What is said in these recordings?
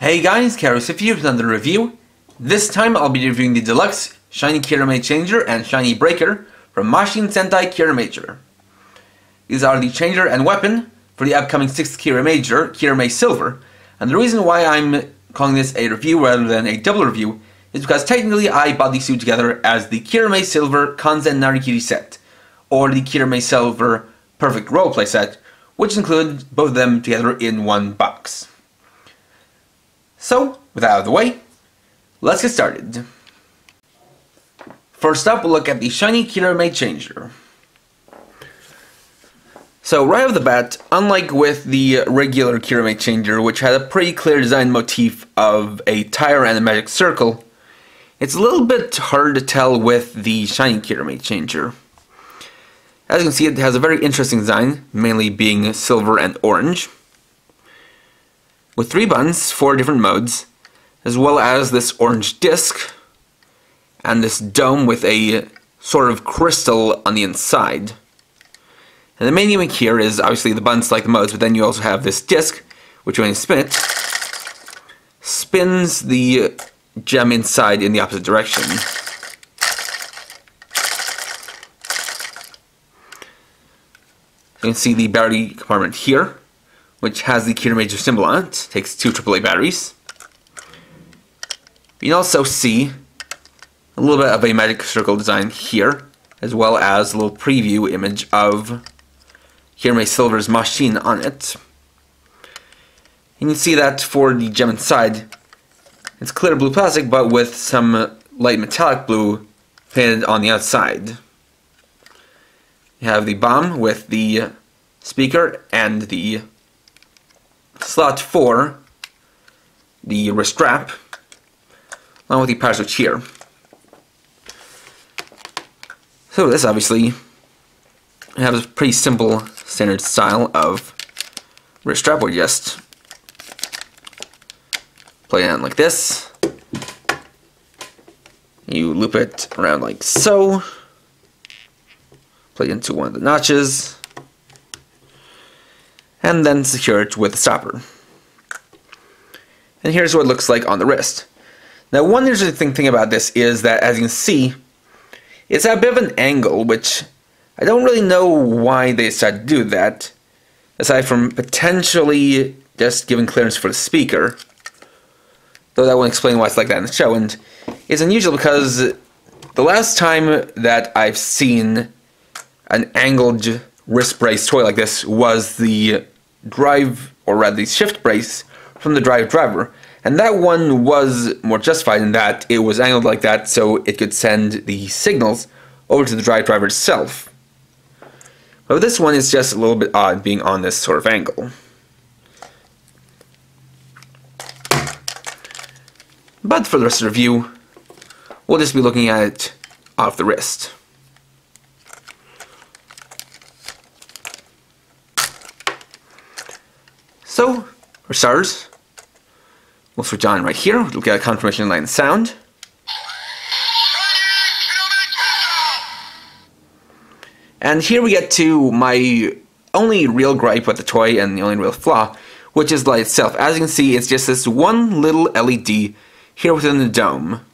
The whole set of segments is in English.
Hey guys, Karasif here with another review. This time I'll be reviewing the deluxe Shiny Kiramei Changer and Shiny Breaker from Mashin Sentai Kiramager. These are the changer and weapon for the upcoming 6th Kiramager, Kiramei Silver, and the reason why I'm calling this a review rather than a double review is because technically I bought these two together as the Kiramei Silver Kanzen Narikiri set, or the Kiramei Silver Perfect Roleplay set, which includes both of them together in one box. So, with that out of the way, let's get started. First up, we'll look at the Shiny Kiramei Changer. So, right off the bat, unlike with the regular Kiramei Changer, which had a pretty clear design motif of a tire and a magic circle, it's a little bit hard to tell with the Shiny Kiramei Changer. As you can see, it has a very interesting design, mainly being silver and orange, with 3 buttons, 4 different modes, as well as this orange disc, and this dome with a sort of crystal on the inside. And the main gimmick here is obviously the buttons like the modes, but then you also have this disc, which when you spin it, spins the gem inside in the opposite direction. You can see the battery compartment here, which has the Kiramager symbol on it. Takes 2 AAA batteries. You can also see a little bit of a magic circle design here, as well as a little preview image of Kiramei Silver's Mashin on it. You can see that for the gem inside, it's clear blue plastic, but with some light metallic blue painted on the outside. You have the bomb with the speaker and the slot for the wrist strap, along with the power switch here. So this obviously has a pretty simple standard style of wrist strap, where you just play it on like this. You loop it around like so, plug it into one of the notches, and then secure it with a stopper. And here's what it looks like on the wrist. Now, one interesting thing about this is that, as you can see, it's at a bit of an angle, which I don't really know why they decided to do that, aside from potentially just giving clearance for the speaker, though that won't explain why it's like that in the show. And it's unusual because the last time that I've seen an angled wrist brace toy like this was the drive, or rather the shift brace from the Drive Driver, and that one was more justified in that it was angled like that so it could send the signals over to the Drive Driver itself. But this one is just a little bit odd being on this sort of angle. But for the rest of the review, we'll just be looking at it off the wrist. So, for starters, we'll switch on right here. We'll get a confirmation light and sound. And here we get to my only real gripe with the toy and the only real flaw, which is the light itself. As you can see, it's just this one little LED here within the dome.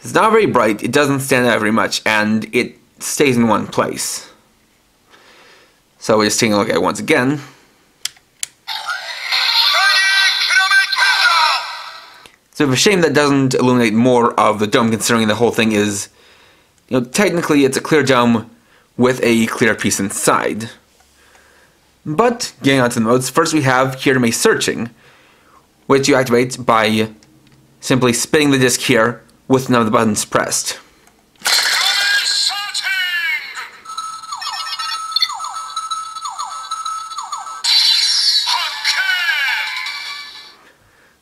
It's not very bright, it doesn't stand out very much, and it stays in one place. So we're just taking a look at it once again. It's a shame that doesn't illuminate more of the dome, considering the whole thing is, technically it's a clear dome with a clear piece inside. But, getting on to the modes, first we have Kiramei Searching, which you activate by simply spinning the disc here with none of the buttons pressed.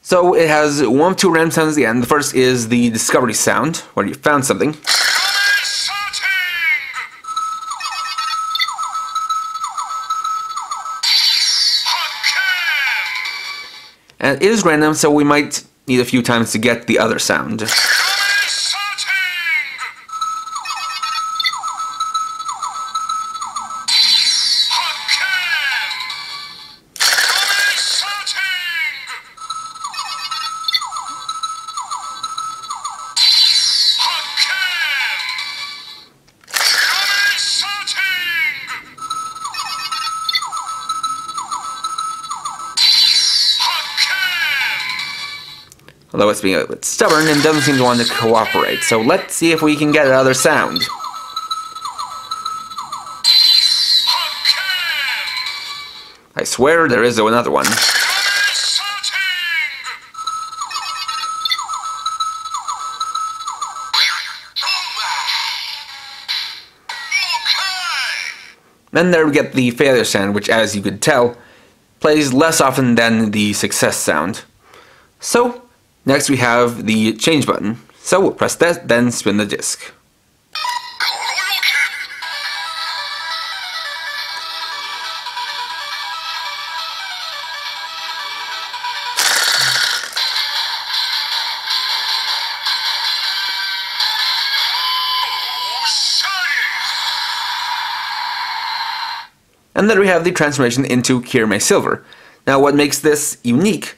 So it has 1 of 2 random sounds at the end. The first is the discovery sound, where you found something. And it is random, so we might need a few times to get the other sound. Although it's being a bit stubborn and doesn't seem to want to cooperate. So let's see if we can get another sound. I swear there is another one. Then there we get the failure sound, which, as you could tell, plays less often than the success sound. So, next we have the change button. So we'll press that, then spin the disc. And then we have the transformation into Kiramei Silver. Now what makes this unique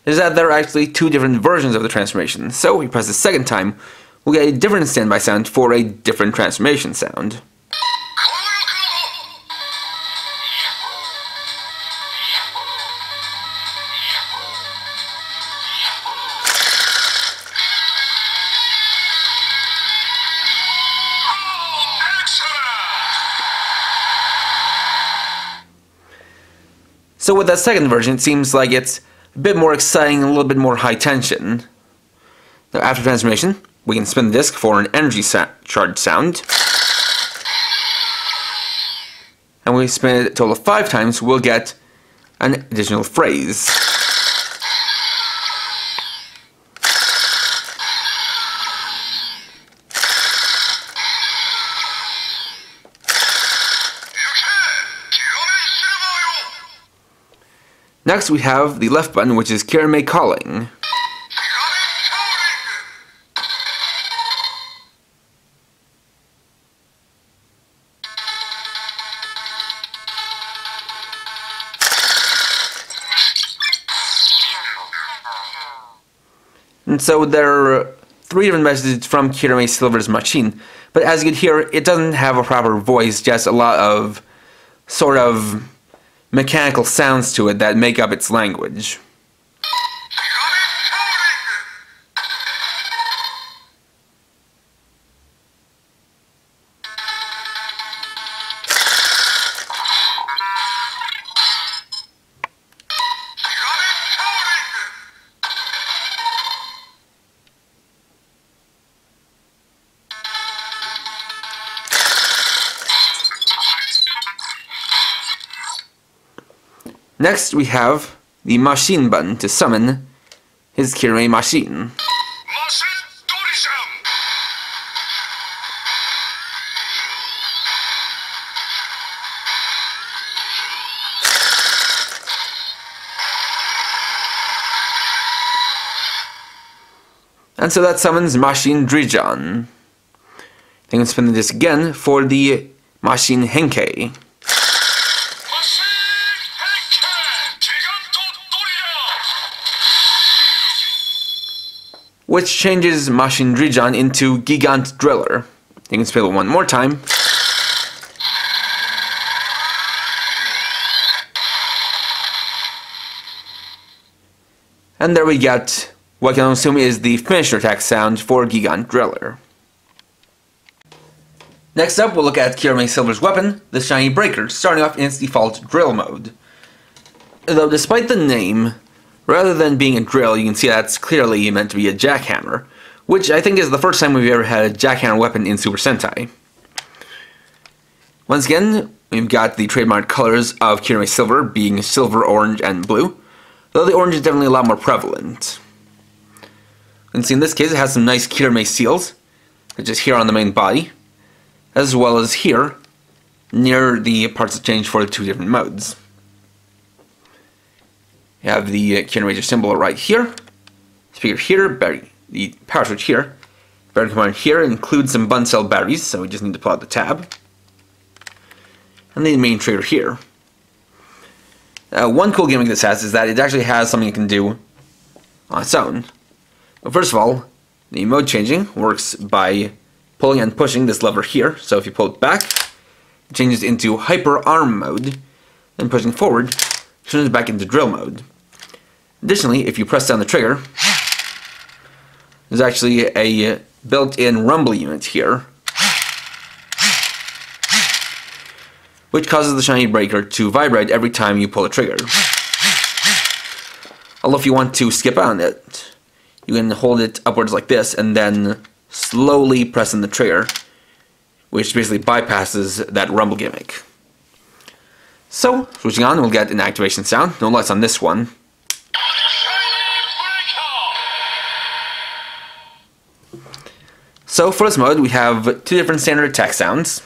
is that there are actually two different versions of the transformation. So we press the second time, we'll get a different standby sound for a different transformation sound. So with that second version, it seems like it's a bit more exciting and a little bit more high tension. Now after transformation, we can spin the disc for an energy charge sound. And we spin it a total of 5 times, we'll get an additional phrase. Next we have the left button, which is Kiramei Calling. And so there are 3 different messages from Kiramei Silver's Mashin, but as you can hear, it doesn't have a proper voice, just a lot of sort of mechanical sounds to it that make up its language. Next we have the Mashin button to summon his Kiramei Mashin. And so that summons Mashin Drijan. Then we spin the disc again for the Mashin Henkei. Which changes Mashin Drijan into Gigant Driller. You can spin it one more time. And there we get what I can assume is the finisher attack sound for Gigant Driller. Next up, we'll look at Kiramei Silver's weapon, the Shiny Breaker, starting off in its default drill mode. Though despite the name, rather than being a drill, you can see that's clearly meant to be a jackhammer, which I think is the first time we've ever had a jackhammer weapon in Super Sentai. Once again, we've got the trademark colors of Kiramei Silver being silver, orange, and blue, though the orange is definitely a lot more prevalent. You can see in this case it has some nice Kiramei seals, which is here on the main body, as well as here, near the parts that change for the 2 different modes. You have the Kiramager symbol right here, speaker here, the power switch here, battery compartment here, includes some bun cell batteries, so we just need to pull out the tab, and the main trigger here. One cool gimmick this has is that it actually has something it can do on its own. But first of all, the mode changing works by pulling and pushing this lever here, so if you pull it back, it changes into Hyper Arm mode, and pushing forward, turns it back into drill mode. Additionally, if you press down the trigger, there's actually a built-in rumble unit here, which causes the shiny breaker to vibrate every time you pull a trigger. Although if you want to skip on it, you can hold it upwards like this and then slowly press in the trigger, which basically bypasses that rumble gimmick. So, switching on, we'll get an activation sound. No lights on this one. So for this mode, we have two different standard attack sounds.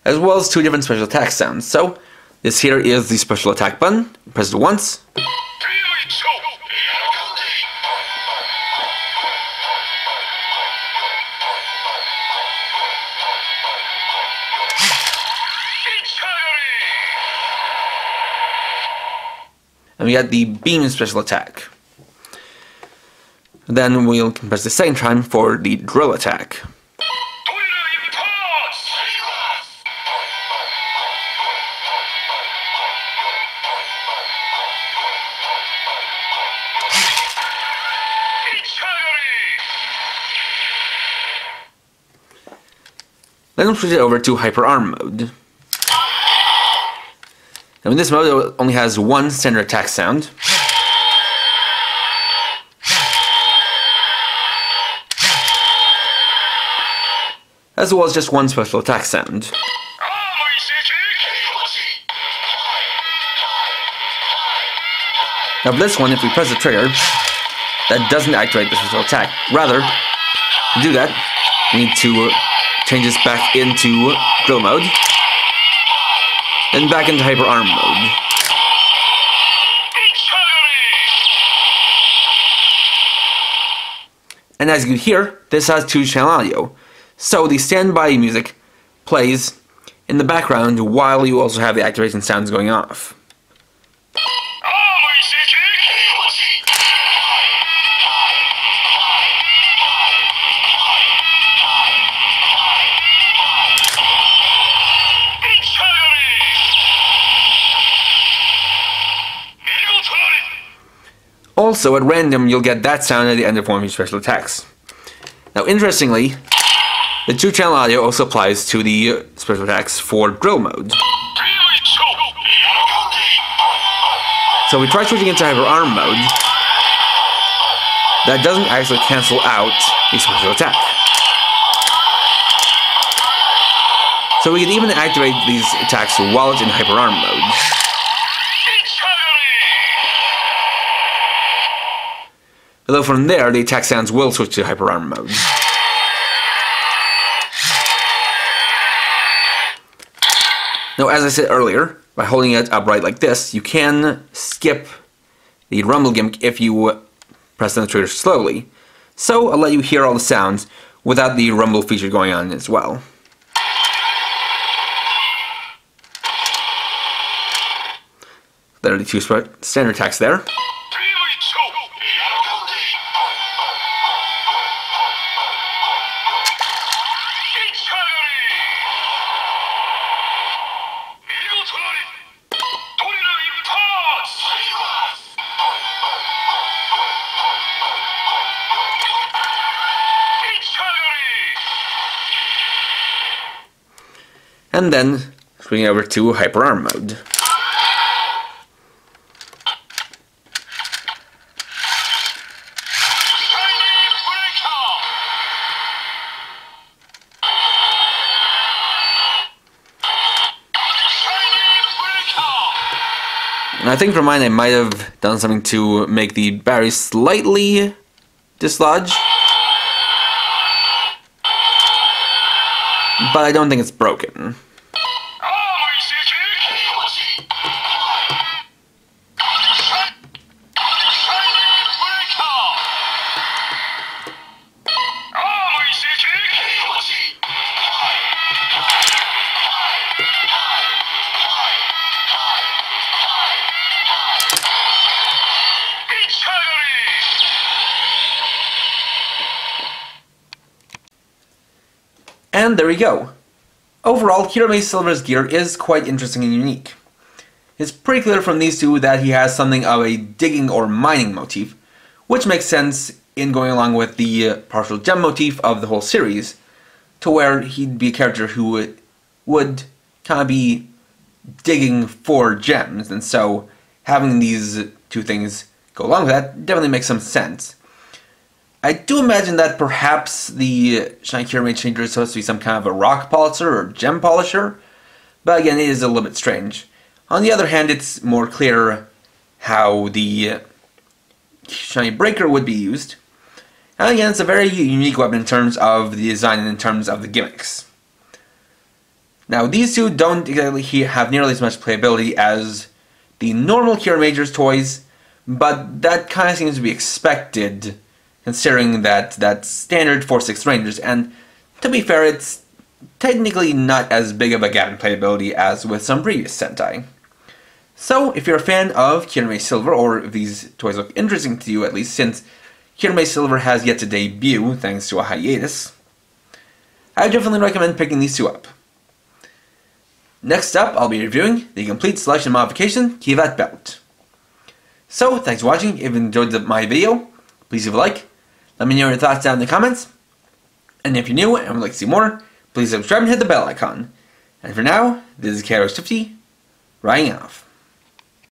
As well as two different special attack sounds. So, this here is the special attack button. Press it once. And we got the beam special attack. Then we'll press the second time for the drill attack. Then we'll switch it over to Hyper Arm mode. Now in this mode it only has one standard attack sound. As well as just one special attack sound. Now for this one, if we press the trigger, that doesn't activate the special attack. Rather, to do that, we need to change this back into drill mode, then back into Hyper Arm mode. And as you can hear, this has two-channel audio, so the standby music plays in the background while you also have the activation sounds going off. Also, at random, you'll get that sound at the end of one of your special attacks. Now, interestingly, the two-channel audio also applies to the special attacks for drill mode. So we try switching into Hyper Arm mode. That doesn't actually cancel out the special attack. So we can even activate these attacks while it's in Hyper Arm mode. Although from there, the attack sounds will switch to Hyper Arm mode. Now, as I said earlier, by holding it upright like this, you can skip the rumble gimmick if you press the trigger slowly. So, I'll let you hear all the sounds without the rumble feature going on as well. There are the two standard attacks there. And then swinging over to Hyper Arm mode. And I think for mine I might have done something to make the battery slightly dislodge, but I don't think it's broken. And there we go. Overall, Kiramei Silver's gear is quite interesting and unique. It's pretty clear from these two that he has something of a digging or mining motif, which makes sense in going along with the partial gem motif of the whole series, to where he'd be a character who would kind of be digging for gems, and so having these two things go along with that definitely makes some sense. I do imagine that perhaps the Shiny Kiramei Changer is supposed to be some kind of a rock polisher or gem polisher, but again, it is a little bit strange. On the other hand, it's more clear how the Shiny Breaker would be used. And again, it's a very unique weapon in terms of the design and in terms of the gimmicks. Now, these two don't exactly have nearly as much playability as the normal Kiramager's toys, but that kind of seems to be expected, considering that that's standard 4/6 Rangers, and to be fair, it's technically not as big of a gap in playability as with some previous Sentai. So, if you're a fan of Kiramei Silver, or if these toys look interesting to you at least, since Kiramei Silver has yet to debut thanks to a hiatus, I definitely recommend picking these two up. Next up, I'll be reviewing the Complete Selection Modification Kivat Belt. So, thanks for watching. If you enjoyed my video, please leave a like, let me know your thoughts down in the comments, and if you're new and would like to see more, please subscribe and hit the bell icon. And for now, this is KAGAYAKE, writing off.